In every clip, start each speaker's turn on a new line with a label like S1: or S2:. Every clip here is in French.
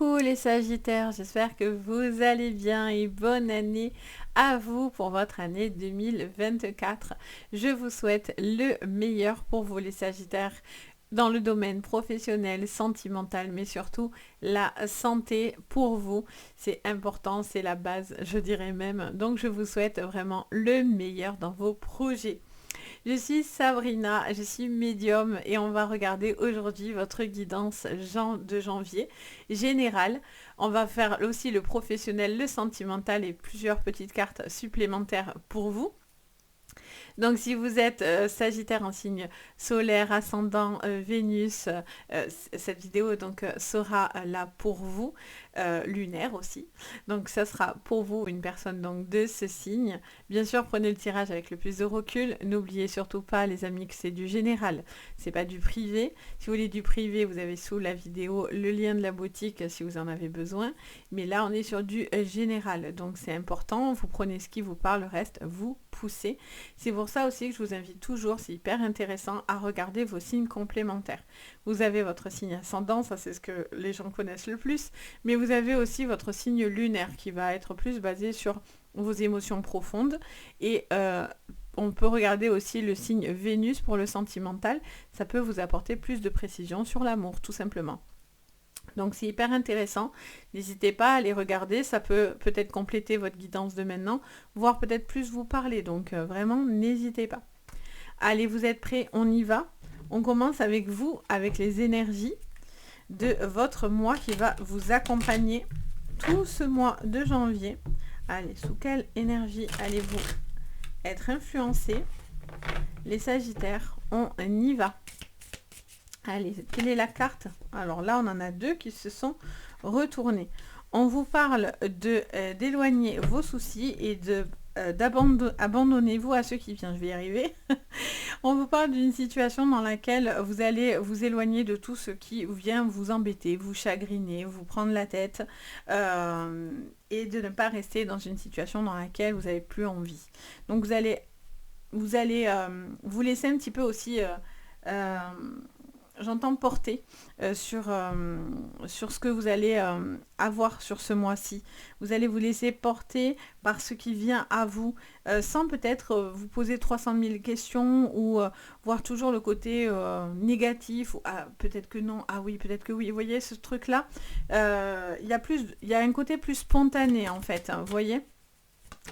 S1: Coucou les Sagittaires, j'espère que vous allez bien et bonne année à vous pour votre année 2024. Je vous souhaite le meilleur pour vous les Sagittaires dans le domaine professionnel, sentimental, mais surtout la santé pour vous. C'est important, c'est la base, je dirais même. Donc je vous souhaite vraiment le meilleur dans vos projets. Je suis Sabrina, je suis médium et on va regarder aujourd'hui votre guidance de janvier générale. On va faire aussi le professionnel, le sentimental et plusieurs petites cartes supplémentaires pour vous. Donc si vous êtes Sagittaire en signe solaire, ascendant, Vénus, cette vidéo donc sera là pour vous, lunaire aussi. Donc ça sera pour vous une personne donc de ce signe. Bien sûr, prenez le tirage avec le plus de recul. N'oubliez surtout pas les amis que c'est du général, c'est pas du privé. Si vous voulez du privé, vous avez sous la vidéo le lien de la boutique si vous en avez besoin. Mais là, on est sur du général, donc c'est important. Vous prenez ce qui vous parle, le reste vous poussez. C'est pour ça aussi que je vous invite toujours, c'est hyper intéressant, à regarder vos signes complémentaires. Vous avez votre signe ascendant, ça c'est ce que les gens connaissent le plus, mais vous avez aussi votre signe lunaire qui va être plus basé sur vos émotions profondes et on peut regarder aussi le signe Vénus pour le sentimental, ça peut vous apporter plus de précision sur l'amour tout simplement. Donc c'est hyper intéressant, n'hésitez pas à les regarder, ça peut peut-être compléter votre guidance de maintenant, voire peut-être plus vous parler, donc vraiment n'hésitez pas. Allez, vous êtes prêts, on y va. On commence avec vous, avec les énergies de votre mois qui va vous accompagner tout ce mois de janvier. Allez, sous quelle énergie allez-vous être influencés? Les Sagittaires, on y va. Allez, quelle est la carte? Alors là, on en a deux qui se sont retournés. On vous parle d'éloigner vos soucis et d'abandonnez-vous à ceux qui viennent. Je vais y arriver. On vous parle d'une situation dans laquelle vous allez vous éloigner de tout ce qui vient vous embêter, vous chagriner, vous prendre la tête et de ne pas rester dans une situation dans laquelle vous n'avez plus envie. Donc vous allez vous laisser un petit peu aussi... j'entends porter sur ce que vous allez avoir sur ce mois-ci. Vous allez vous laisser porter par ce qui vient à vous, sans peut-être vous poser 300 000 questions ou voir toujours le côté négatif, ou peut-être que non, ah oui, peut-être que oui. Vous voyez ce truc-là, il y a un côté plus spontané en fait, hein, vous voyez.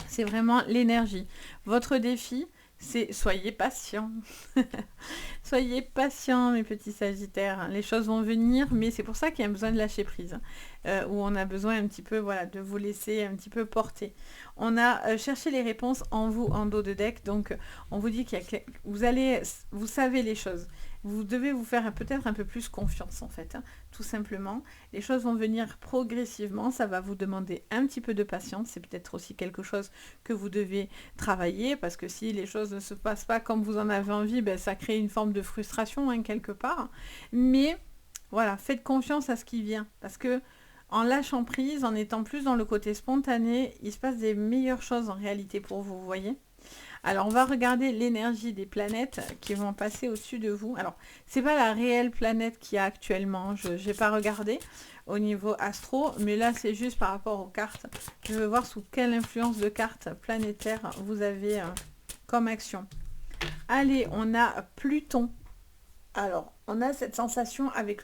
S1: C'est vraiment l'énergie. Votre défi, c'est soyez patient. Soyez patient mes petits Sagittaires. Les choses vont venir, mais c'est pour ça qu'il y a besoin de lâcher prise. Où on a besoin un petit peu de vous laisser un petit peu porter. On a cherché les réponses en vous, en dos de deck. Donc on vous dit vous savez les choses. Vous devez vous faire peut-être un peu plus confiance en fait, hein, tout simplement. Les choses vont venir progressivement, ça va vous demander un petit peu de patience. C'est peut-être aussi quelque chose que vous devez travailler, parce que si les choses ne se passent pas comme vous en avez envie, ça crée une forme de frustration hein, quelque part. Mais voilà, faites confiance à ce qui vient, parce que en lâchant prise, en étant plus dans le côté spontané, il se passe des meilleures choses en réalité pour vous, vous voyez. Alors, on va regarder l'énergie des planètes qui vont passer au-dessus de vous. Alors, c'est pas la réelle planète qu'il y a actuellement. Je n'ai pas regardé au niveau astro, mais là, c'est juste par rapport aux cartes. Je veux voir sous quelle influence de cartes planétaires vous avez comme action. Allez, on a Pluton. Alors, on a cette sensation avec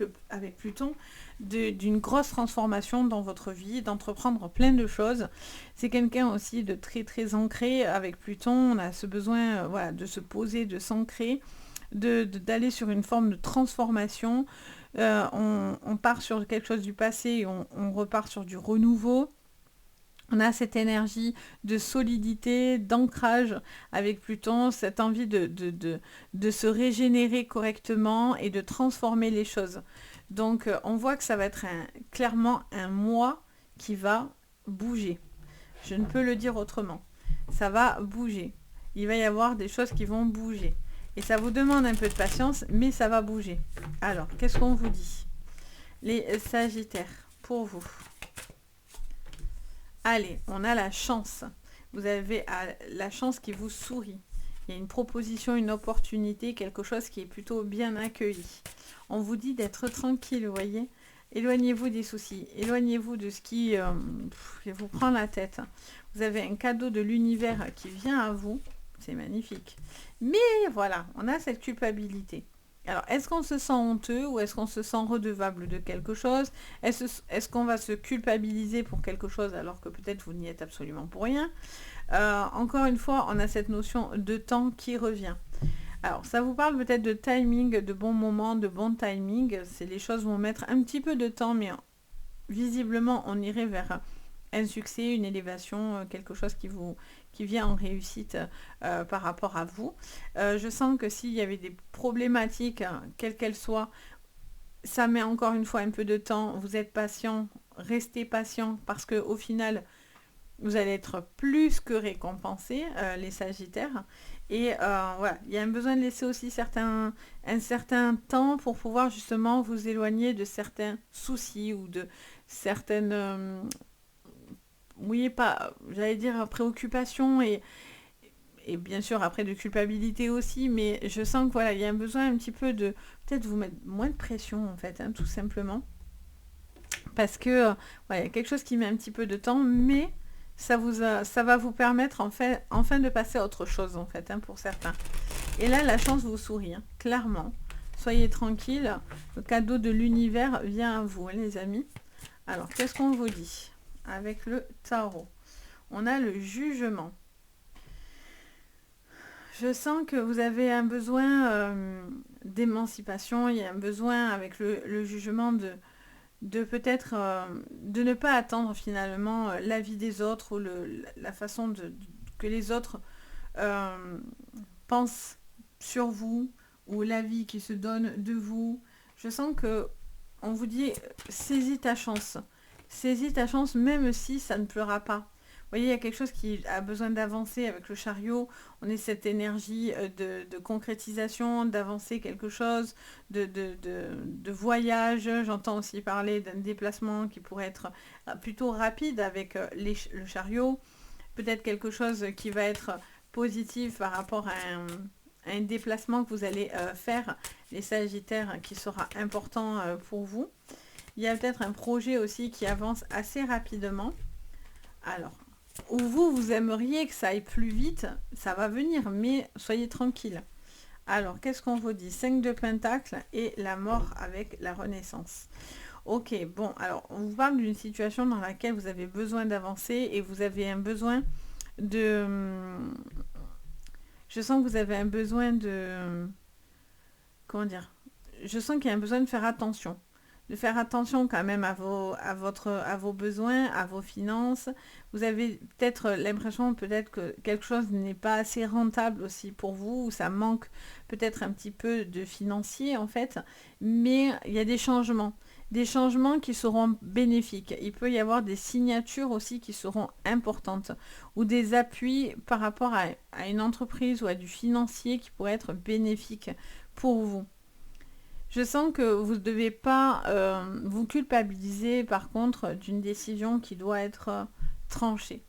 S1: Pluton d'une grosse transformation dans votre vie, d'entreprendre plein de choses. C'est quelqu'un aussi de très très ancré avec Pluton. On a ce besoin de se poser, de s'ancrer, d'aller sur une forme de transformation. On part sur quelque chose du passé et on repart sur du renouveau. On a cette énergie de solidité, d'ancrage avec Pluton, cette envie de se régénérer correctement et de transformer les choses. Donc on voit que ça va être clairement un mois qui va bouger. Je ne peux le dire autrement. Ça va bouger. Il va y avoir des choses qui vont bouger. Et ça vous demande un peu de patience, mais ça va bouger. Alors, qu'est-ce qu'on vous dit? Les Sagittaires, pour vous. Allez, on a la chance. Vous avez la chance qui vous sourit. Il y a une proposition, une opportunité, quelque chose qui est plutôt bien accueilli. On vous dit d'être tranquille, vous voyez. Éloignez-vous des soucis, éloignez-vous de ce qui vous prend la tête. Vous avez un cadeau de l'univers qui vient à vous, c'est magnifique. Mais voilà, on a cette culpabilité. Alors, est-ce qu'on se sent honteux ou est-ce qu'on se sent redevable de quelque chose? Est-ce qu'on va se culpabiliser pour quelque chose alors que peut-être vous n'y êtes absolument pour rien? Encore une fois, on a cette notion de temps qui revient. Alors, ça vous parle peut-être de timing, de bons moments, de bon timing. C'est les choses vont mettre un petit peu de temps, mais visiblement, on irait vers un succès, une élévation, quelque chose qui vient en réussite par rapport à vous. Je sens que s'il y avait des problématiques, quelles qu'elles soient, ça met encore une fois un peu de temps. Vous êtes patient, restez patient parce que au final, vous allez être plus que récompensé, les Sagittaires. Et voilà, il y a un besoin de laisser aussi un certain temps pour pouvoir justement vous éloigner de certains soucis ou de certaines, oui, pas, j'allais dire préoccupations et bien sûr après de culpabilité aussi, mais je sens que voilà, il y a un besoin un petit peu de peut-être vous mettre moins de pression en fait, hein, tout simplement. Parce que voilà, il y a quelque chose qui met un petit peu de temps, mais ça va vous permettre enfin de passer à autre chose en fait, hein, pour certains. Et là, la chance vous sourit, hein, clairement. Soyez tranquille, le cadeau de l'univers vient à vous, hein, les amis. Alors, qu'est-ce qu'on vous dit avec le tarot? On a le jugement. Je sens que vous avez un besoin d'émancipation, il y a un besoin avec le jugement de peut-être de ne pas attendre finalement l'avis des autres ou la façon que les autres euh, pensent sur vous ou l'avis qui se donne de vous. Je sens que on vous dit saisis ta chance. Saisis ta chance même si ça ne pleura pas. Vous voyez, il y a quelque chose qui a besoin d'avancer avec le chariot. On est cette énergie de concrétisation, d'avancer quelque chose, de voyage. J'entends aussi parler d'un déplacement qui pourrait être plutôt rapide avec le chariot. Peut-être quelque chose qui va être positif par rapport à un déplacement que vous allez faire, les Sagittaires, qui sera important pour vous. Il y a peut-être un projet aussi qui avance assez rapidement. Alors, où vous aimeriez que ça aille plus vite, ça va venir, mais soyez tranquille. Alors, qu'est-ce qu'on vous dit? 5 de Pentacles et la mort avec la Renaissance. Ok, bon, alors, on vous parle d'une situation dans laquelle vous avez besoin d'avancer et vous avez un besoin de... Je sens que vous avez un besoin de... Comment dire? Je sens qu'il y a un besoin de faire attention. De faire attention quand même à vos besoins, à vos finances. Vous avez peut-être l'impression peut-être que quelque chose n'est pas assez rentable aussi pour vous, ou ça manque peut-être un petit peu de financier en fait, mais il y a des changements qui seront bénéfiques. Il peut y avoir des signatures aussi qui seront importantes, ou des appuis par rapport à une entreprise ou à du financier qui pourrait être bénéfique pour vous. Je sens que vous ne devez pas vous culpabiliser par contre d'une décision qui doit être tranchée.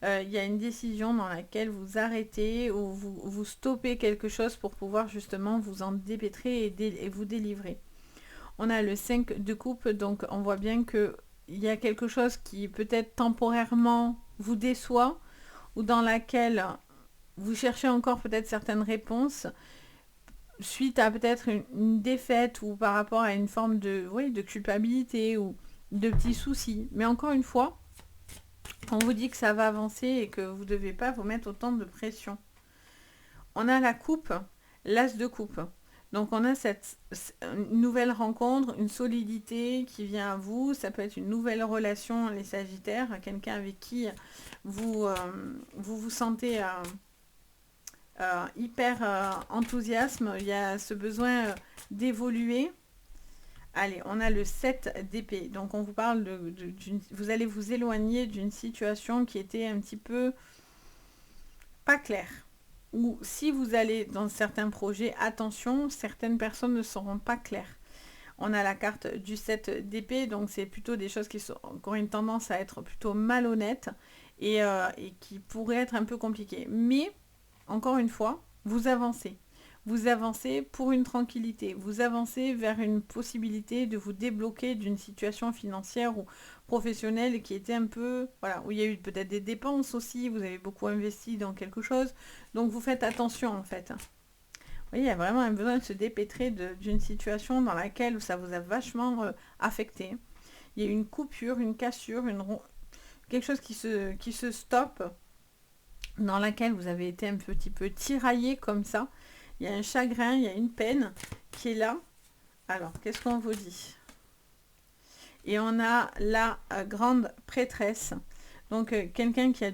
S1: Il y a une décision dans laquelle vous arrêtez ou vous stoppez quelque chose pour pouvoir justement vous en dépêtrer et vous délivrer. On a le 5 de coupe, donc on voit bien qu'il y a quelque chose qui peut-être temporairement vous déçoit ou dans laquelle vous cherchez encore peut-être certaines réponses suite à peut-être une défaite ou par rapport à une forme de, oui, de culpabilité ou de petits soucis. Mais encore une fois, on vous dit que ça va avancer et que vous ne devez pas vous mettre autant de pression. On a la coupe, l'as de coupe. Donc on a cette nouvelle rencontre, une solidité qui vient à vous. Ça peut être une nouvelle relation, les Sagittaires, quelqu'un avec qui vous sentez... hyper enthousiasme, il y a ce besoin d'évoluer. Allez, on a le 7 d'épée. Donc on vous parle vous allez vous éloigner d'une situation qui était un petit peu pas claire. Ou si vous allez dans certains projets, attention, certaines personnes ne seront pas claires. On a la carte du 7 d'épée, donc c'est plutôt des choses qui ont une tendance à être plutôt malhonnêtes et qui pourraient être un peu compliquées. Mais encore une fois, vous avancez. vous avancez pour une tranquillité, vous avancez vers une possibilité de vous débloquer d'une situation financière ou professionnelle qui était un peu, voilà, où il y a eu peut-être des dépenses aussi, vous avez beaucoup investi dans quelque chose, donc vous faites attention en fait. Vous voyez, il y a vraiment un besoin de se dépêtrer d'une situation dans laquelle ça vous a vachement affecté. Il y a une coupure, une cassure, quelque chose qui se stoppe, dans laquelle vous avez été un petit peu tiraillé comme ça. Il y a un chagrin, il y a une peine qui est là. Alors, qu'est-ce qu'on vous dit? Et on a la grande prêtresse. Donc, quelqu'un qui a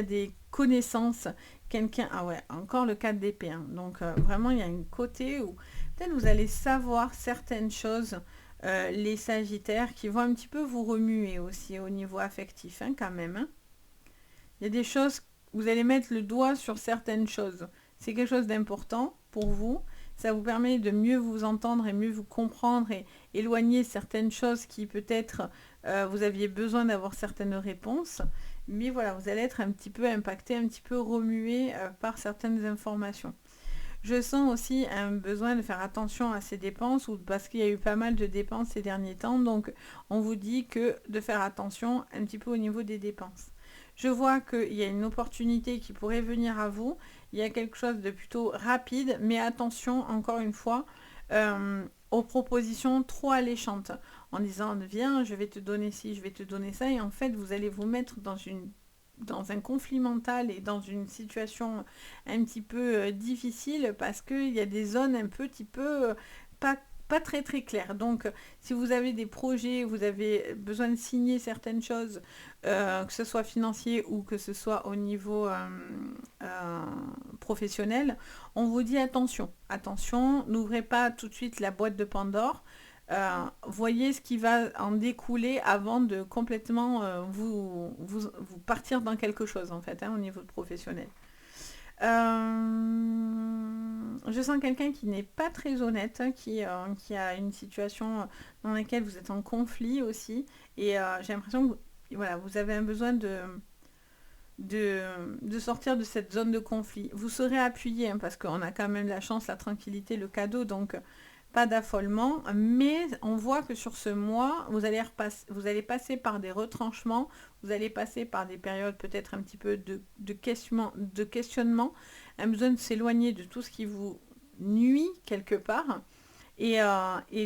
S1: des connaissances, quelqu'un... Ah ouais, encore le 4 d'épée. Hein. Donc, vraiment, il y a un côté où peut-être vous allez savoir certaines choses, les sagittaires, qui vont un petit peu vous remuer aussi au niveau affectif, hein, quand même. Hein. Il y a des choses, vous allez mettre le doigt sur certaines choses. C'est quelque chose d'important pour vous. Ça vous permet de mieux vous entendre et mieux vous comprendre et éloigner certaines choses qui peut-être vous aviez besoin d'avoir certaines réponses. Mais voilà, vous allez être un petit peu impacté, un petit peu remué par certaines informations. Je sens aussi un besoin de faire attention à ces dépenses parce qu'il y a eu pas mal de dépenses ces derniers temps. Donc, on vous dit que de faire attention un petit peu au niveau des dépenses. Je vois qu'il y a une opportunité qui pourrait venir à vous. Il y a quelque chose de plutôt rapide, mais attention, encore une fois, aux propositions trop alléchantes. En disant, viens, je vais te donner ci, je vais te donner ça. Et en fait, vous allez vous mettre dans un conflit mental et dans une situation un petit peu difficile parce qu'il y a des zones un petit peu pas très très claires. Donc si vous avez des projets, vous avez besoin de signer certaines choses, que ce soit financier ou que ce soit au niveau professionnel, on vous dit attention, attention, n'ouvrez pas tout de suite la boîte de Pandore. Voyez ce qui va en découler avant de complètement vous partir dans quelque chose en fait, hein, au niveau professionnel. Je sens quelqu'un qui n'est pas très honnête, hein, qui a une situation dans laquelle vous êtes en conflit aussi. Et j'ai l'impression que voilà, vous avez un besoin de sortir de cette zone de conflit. Vous serez appuyé, hein, parce qu'on a quand même la chance, la tranquillité, le cadeau, donc pas d'affolement, mais on voit que sur ce mois, vous allez passer par des retranchements, vous allez passer par des périodes peut-être un petit peu de questionnement, un besoin de s'éloigner de tout ce qui vous nuit quelque part, et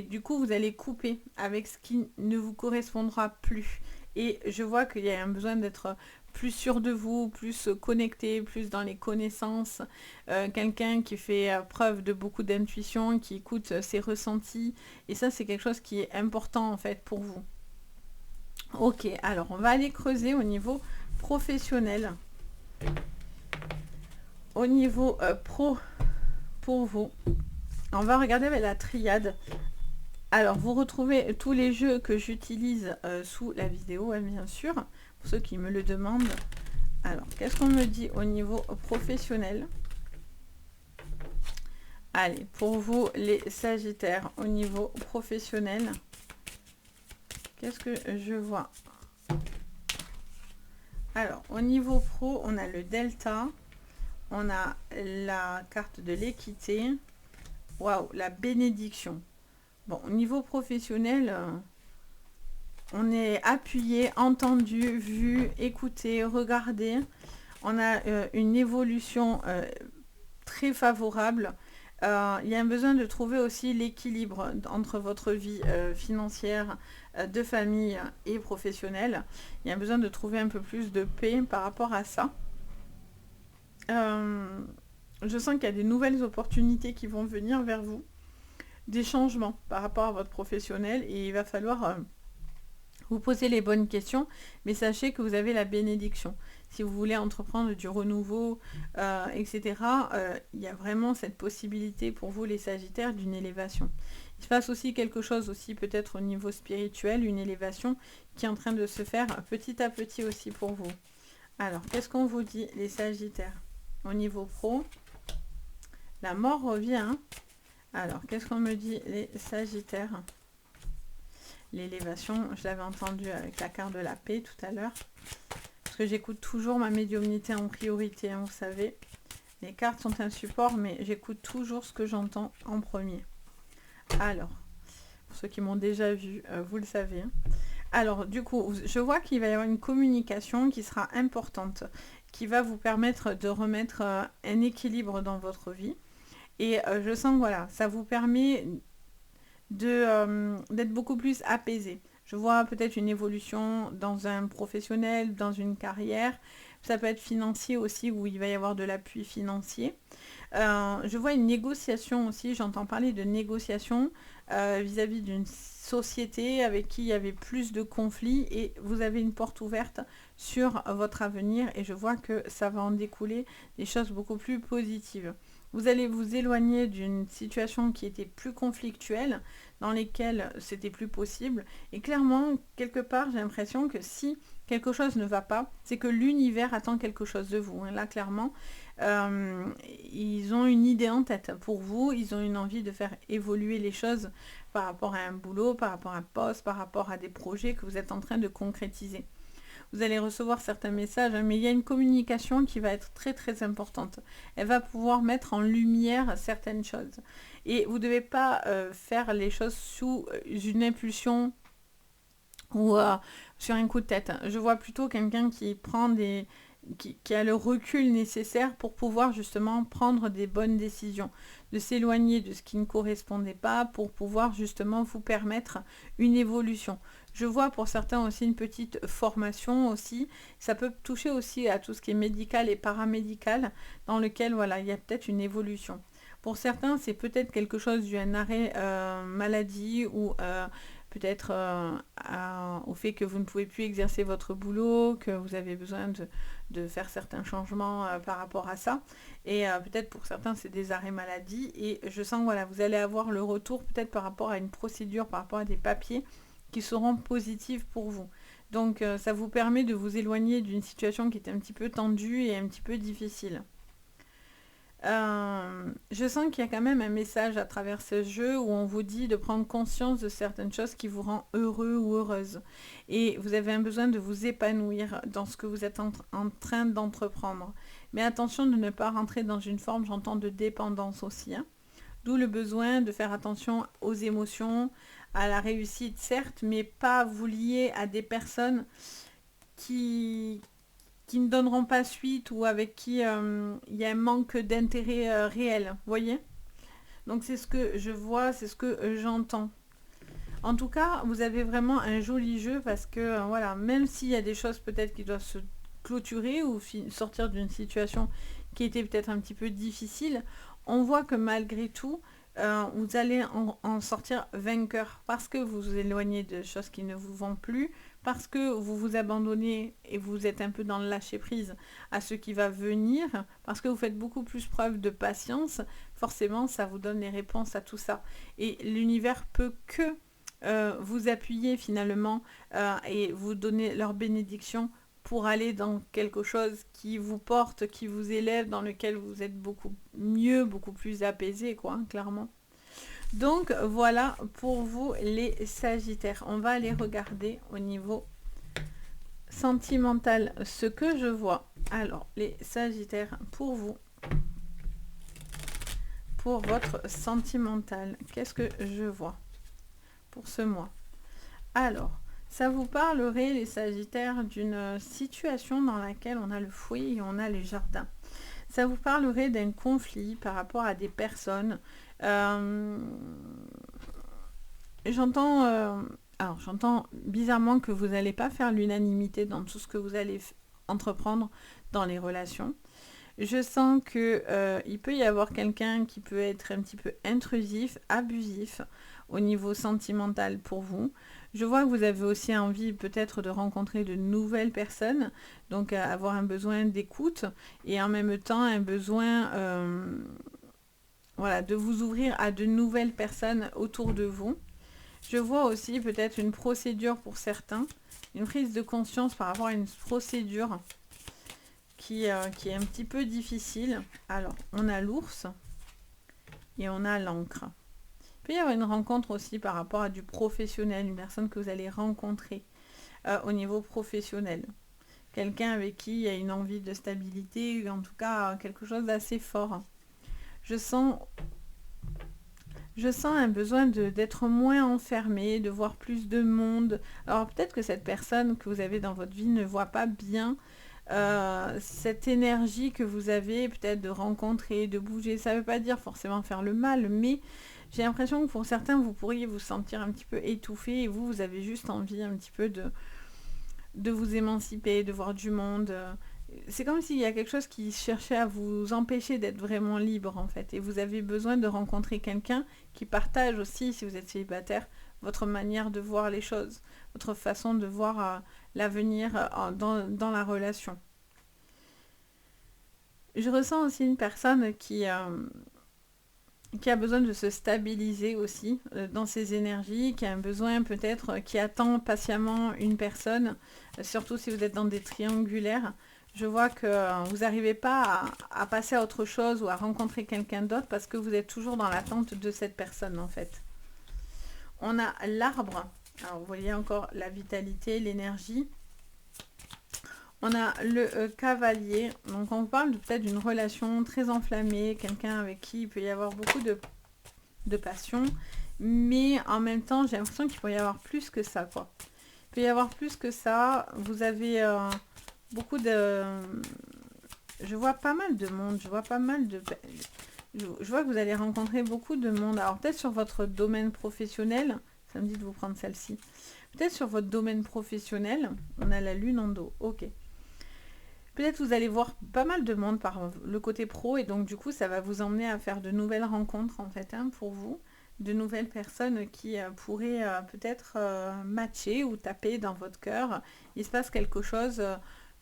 S1: du coup, vous allez couper avec ce qui ne vous correspondra plus. Et je vois qu'il y a un besoin d'être plus sûr de vous, plus connecté, plus dans les connaissances, quelqu'un qui fait preuve de beaucoup d'intuition, qui écoute ses ressentis, et ça c'est quelque chose qui est important en fait pour vous. Ok, alors on va aller creuser au niveau professionnel. Au niveau pro pour vous, on va regarder avec la triade. Alors, vous retrouvez tous les jeux que j'utilise sous la vidéo, hein, bien sûr, pour ceux qui me le demandent. Alors, qu'est-ce qu'on me dit au niveau professionnel? Allez, pour vous, les Sagittaires, au niveau professionnel, qu'est-ce que je vois? Alors, au niveau pro, on a le Delta, on a la carte de l'équité, waouh, la bénédiction. Bon, au niveau professionnel, on est appuyé, entendu, vu, écouté, regardé. On a une évolution très favorable. Il y a un besoin de trouver aussi l'équilibre entre votre vie financière, de famille et professionnelle. Il y a un besoin de trouver un peu plus de paix par rapport à ça. Je sens qu'il y a des nouvelles opportunités qui vont venir vers vous, des changements par rapport à votre professionnel, et il va falloir vous poser les bonnes questions, mais sachez que vous avez la bénédiction. Si vous voulez entreprendre du renouveau, etc., il y a vraiment cette possibilité pour vous, les Sagittaires, d'une élévation. Il se passe aussi quelque chose aussi peut-être au niveau spirituel, une élévation qui est en train de se faire petit à petit aussi pour vous. Alors, qu'est-ce qu'on vous dit, les Sagittaires? Au niveau pro, la mort revient. Alors, qu'est-ce qu'on me dit, les Sagittaires? L'élévation, je l'avais entendu avec la carte de la paix tout à l'heure. Parce que j'écoute toujours ma médiumnité en priorité, hein, vous savez. Les cartes sont un support, mais j'écoute toujours ce que j'entends en premier. Alors, pour ceux qui m'ont déjà vu, vous le savez. Alors, du coup, je vois qu'il va y avoir une communication qui sera importante, qui va vous permettre de remettre un équilibre dans votre vie. Et je sens que voilà, ça vous permet d'être beaucoup plus apaisé. Je vois peut-être une évolution dans un professionnel, dans une carrière. Ça peut être financier aussi, où il va y avoir de l'appui financier. Je vois une négociation aussi, j'entends parler de négociation vis-à-vis d'une société avec qui il y avait plus de conflits et vous avez une porte ouverte sur votre avenir et je vois que ça va en découler des choses beaucoup plus positives. Vous allez vous éloigner d'une situation qui était plus conflictuelle, dans lesquelles c'était plus possible. Et clairement, quelque part, j'ai l'impression que si quelque chose ne va pas, c'est que l'univers attend quelque chose de vous. Là, clairement, euh, ils ont une idée en tête pour vous, ils ont une envie de faire évoluer les choses par rapport à un boulot, par rapport à un poste, par rapport à des projets que vous êtes en train de concrétiser. Vous allez recevoir certains messages, hein, mais il y a une communication qui va être très très importante. Elle va pouvoir mettre en lumière certaines choses. Et vous ne devez pas faire les choses sous une impulsion ou sur un coup de tête. Je vois plutôt quelqu'un qui prend qui a le recul nécessaire pour pouvoir justement prendre des bonnes décisions, de s'éloigner de ce qui ne correspondait pas pour pouvoir justement vous permettre une évolution. Je vois pour certains aussi une petite formation aussi. Ça peut toucher aussi à tout ce qui est médical et paramédical dans lequel voilà, il y a peut-être une évolution. Pour certains, c'est peut-être quelque chose dû à un arrêt maladie ou peut-être au fait que vous ne pouvez plus exercer votre boulot, que vous avez besoin de faire certains changements par rapport à ça. Et peut-être pour certains, c'est des arrêts maladie. Et je sens que voilà, vous allez avoir le retour peut-être par rapport à une procédure, par rapport à des papiers qui seront positifs pour vous. Donc ça vous permet de vous éloigner d'une situation qui est un petit peu tendue et un petit peu difficile. Je sens qu'il y a quand même un message à travers ce jeu où on vous dit de prendre conscience de certaines choses qui vous rendent heureux ou heureuse. Et vous avez un besoin de vous épanouir dans ce que vous êtes en train d'entreprendre. Mais attention de ne pas rentrer dans une forme, j'entends, de dépendance aussi, hein. D'où le besoin de faire attention aux émotions, à la réussite, certes, mais pas vous lier à des personnes qui, qui ne donneront pas suite ou avec qui il y a un manque d'intérêt réel. Vous voyez? Donc c'est ce que je vois, c'est ce que j'entends. En tout cas, vous avez vraiment un joli jeu parce que voilà, même s'il y a des choses peut-être qui doivent se clôturer ou sortir d'une situation qui était peut-être un petit peu difficile, on voit que malgré tout, vous allez en sortir vainqueur parce que vous vous éloignez de choses qui ne vous vont plus, parce que vous vous abandonnez et vous êtes un peu dans le lâcher-prise à ce qui va venir, parce que vous faites beaucoup plus preuve de patience, forcément ça vous donne les réponses à tout ça. Et l'univers peut que vous appuyer finalement et vous donner leur bénédiction pour aller dans quelque chose qui vous porte, qui vous élève, dans lequel vous êtes beaucoup mieux, beaucoup plus apaisé, quoi, hein, clairement. Donc voilà pour vous les Sagittaires. On va aller regarder au niveau sentimental ce que je vois. Alors les Sagittaires, pour vous, pour votre sentimental, qu'est-ce que je vois pour ce mois? Alors, ça vous parlerait, les Sagittaires, d'une situation dans laquelle on a le foyer et on a les jardins. Ça vous parlerait d'un conflit par rapport à des personnes. Euh, j'entends, alors j'entends bizarrement que vous n'allez pas faire l'unanimité dans tout ce que vous allez entreprendre dans les relations. Je sens que il peut y avoir quelqu'un qui peut être un petit peu intrusif, abusif au niveau sentimental pour vous. Je vois que vous avez aussi envie peut-être de rencontrer de nouvelles personnes, donc avoir un besoin d'écoute et en même temps un besoin voilà, de vous ouvrir à de nouvelles personnes autour de vous. Je vois aussi peut-être une procédure pour certains, une prise de conscience par rapport à une procédure qui est un petit peu difficile. Alors, on a l'ours et on a l'encre. Il peut y avoir une rencontre aussi par rapport à du professionnel, une personne que vous allez rencontrer au niveau professionnel. quelqu'un avec qui il y a une envie de stabilité, en tout cas quelque chose d'assez fort. Je sens, je sens un besoin d'être moins enfermé, de voir plus de monde. Alors peut-être que cette personne que vous avez dans votre vie ne voit pas bien cette énergie que vous avez, peut-être de rencontrer, de bouger. Ça ne veut pas dire forcément faire le mal, mais j'ai l'impression que pour certains, vous pourriez vous sentir un petit peu étouffé et vous avez juste envie un petit peu de vous émanciper, de voir du monde. C'est comme s'il y a quelque chose qui cherchait à vous empêcher d'être vraiment libre en fait. Et vous avez besoin de rencontrer quelqu'un qui partage aussi, si vous êtes célibataire, votre manière de voir les choses, votre façon de voir l'avenir dans la relation. Je ressens aussi une personne qui a besoin de se stabiliser aussi dans ses énergies, qui a un besoin peut-être, qui attend patiemment une personne, surtout si vous êtes dans des triangulaires. Je vois que vous n'arrivez pas à passer à autre chose ou à rencontrer quelqu'un d'autre parce que vous êtes toujours dans l'attente de cette personne en fait. On a l'arbre, alors vous voyez encore la vitalité, l'énergie. On a le cavalier, donc on parle peut-être d'une relation très enflammée, quelqu'un avec qui il peut y avoir beaucoup de passion, mais en même temps j'ai l'impression qu'il peut y avoir plus que ça, quoi. Il peut y avoir plus que ça, vous avez beaucoup de... Je vois pas mal de monde, je vois pas mal de... Je vois que vous allez rencontrer beaucoup de monde. Alors peut-être sur votre domaine professionnel, ça me dit de vous prendre celle-ci. Peut-être sur votre domaine professionnel, on a la lune en dos, ok. Peut-être vous allez voir pas mal de monde par le côté pro et donc du coup ça va vous emmener à faire de nouvelles rencontres en fait pour vous, de nouvelles personnes qui pourraient peut-être matcher ou taper dans votre cœur. Il se passe quelque chose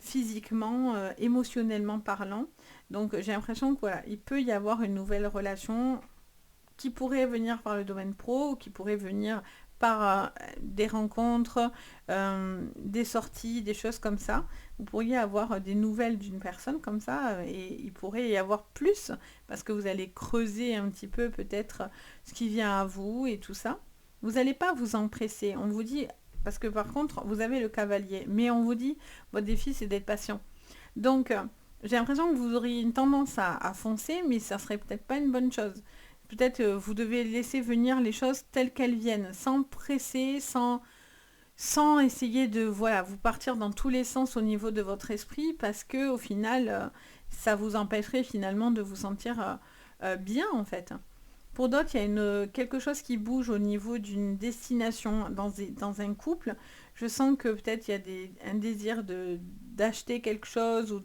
S1: physiquement, émotionnellement parlant. Donc j'ai l'impression que voilà, il peut y avoir une nouvelle relation qui pourrait venir par le domaine pro ou qui pourrait venir par des rencontres, des sorties, des choses comme ça. Vous pourriez avoir des nouvelles d'une personne comme ça et il pourrait y avoir plus parce que vous allez creuser un petit peu peut-être ce qui vient à vous et tout ça. Vous n'allez pas vous empresser. On vous dit, parce que par contre, vous avez le cavalier, mais on vous dit, votre défi c'est d'être patient. Donc, j'ai l'impression que vous auriez une tendance à foncer, mais ça serait peut-être pas une bonne chose. Peut-être vous devez laisser venir les choses telles qu'elles viennent, sans presser, sans essayer de voilà, vous partir dans tous les sens au niveau de votre esprit, parce que au final, ça vous empêcherait finalement de vous sentir bien en fait. Pour d'autres, il y a quelque chose qui bouge au niveau d'une destination dans un couple. Je sens que peut-être il y a un désir d'acheter quelque chose ou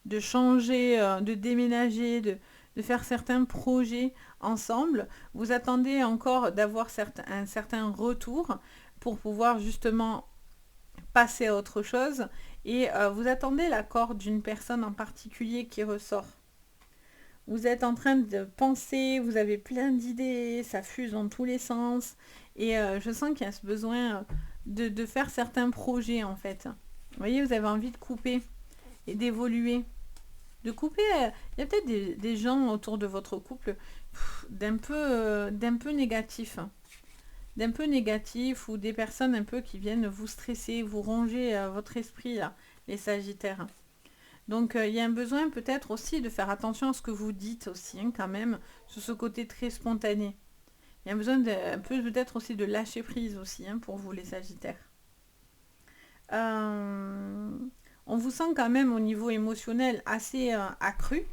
S1: de changer, de déménager, de faire certains projets ensemble. Vous attendez encore d'avoir un certain retour pour pouvoir justement passer à autre chose et vous attendez l'accord d'une personne en particulier qui ressort. Vous êtes en train de penser, vous avez plein d'idées, ça fuse dans tous les sens et je sens qu'il y a ce besoin de faire certains projets en fait. Vous voyez, vous avez envie de couper et d'évoluer. De couper, il y a peut-être des gens autour de votre couple d'un peu négatifs. D'un peu négatif ou des personnes un peu qui viennent vous stresser, vous ronger votre esprit, là, les sagittaires. Donc il y a un besoin peut-être aussi de faire attention à ce que vous dites aussi, quand même, sur ce côté très spontané. Il y a un besoin un peu peut-être aussi de lâcher prise aussi, pour vous les sagittaires. On vous sent quand même au niveau émotionnel assez accru.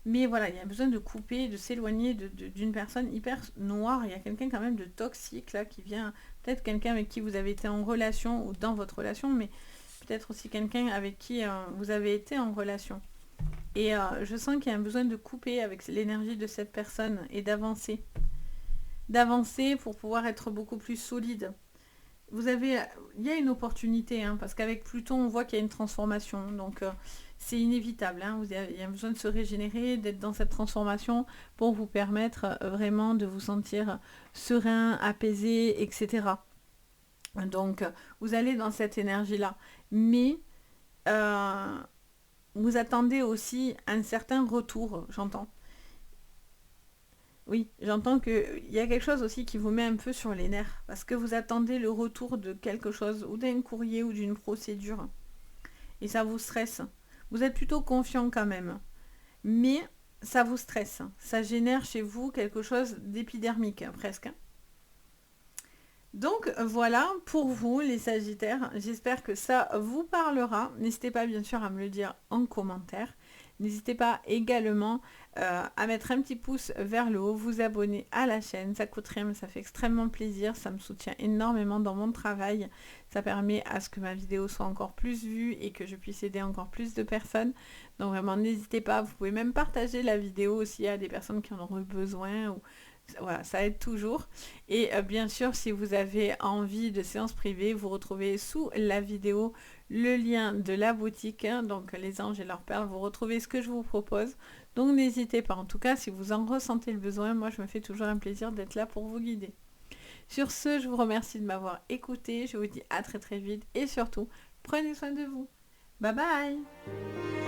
S1: Mais voilà, il y a besoin de couper, de s'éloigner d'une personne hyper noire. Il y a quelqu'un quand même de toxique là qui vient, peut-être quelqu'un avec qui vous avez été en relation ou dans votre relation, mais peut-être aussi quelqu'un avec qui vous avez été en relation. Et je sens qu'il y a un besoin de couper avec l'énergie de cette personne et d'avancer. D'avancer pour pouvoir être beaucoup plus solide. Il y a une opportunité, parce qu'avec Pluton, on voit qu'il y a une transformation. Donc, c'est inévitable. Il y a besoin de se régénérer, d'être dans cette transformation pour vous permettre vraiment de vous sentir serein, apaisé, etc. Donc, vous allez dans cette énergie-là. Mais, vous attendez aussi un certain retour, j'entends. Oui, j'entends qu'il y a quelque chose aussi qui vous met un peu sur les nerfs, parce que vous attendez le retour de quelque chose, ou d'un courrier, ou d'une procédure. et ça vous stresse. Vous êtes plutôt confiant quand même, mais ça vous stresse. Ça génère chez vous quelque chose d'épidermique, presque. Donc voilà pour vous les Sagittaires, j'espère que ça vous parlera. N'hésitez pas bien sûr à me le dire en commentaire. N'hésitez pas également à mettre un petit pouce vers le haut, vous abonner à la chaîne, ça coûte rien mais ça fait extrêmement plaisir, ça me soutient énormément dans mon travail. Ça permet à ce que ma vidéo soit encore plus vue et que je puisse aider encore plus de personnes. Donc vraiment n'hésitez pas, vous pouvez même partager la vidéo aussi à des personnes qui en auraient besoin ou voilà, ça aide toujours. Et bien sûr, si vous avez envie de séances privées, vous retrouvez sous la vidéo le lien de la boutique, hein, donc les anges et leurs perles, vous retrouvez ce que je vous propose. Donc n'hésitez pas, en tout cas, si vous en ressentez le besoin, moi je me fais toujours un plaisir d'être là pour vous guider. Sur ce, je vous remercie de m'avoir écouté, je vous dis à très très vite et surtout, prenez soin de vous. Bye bye!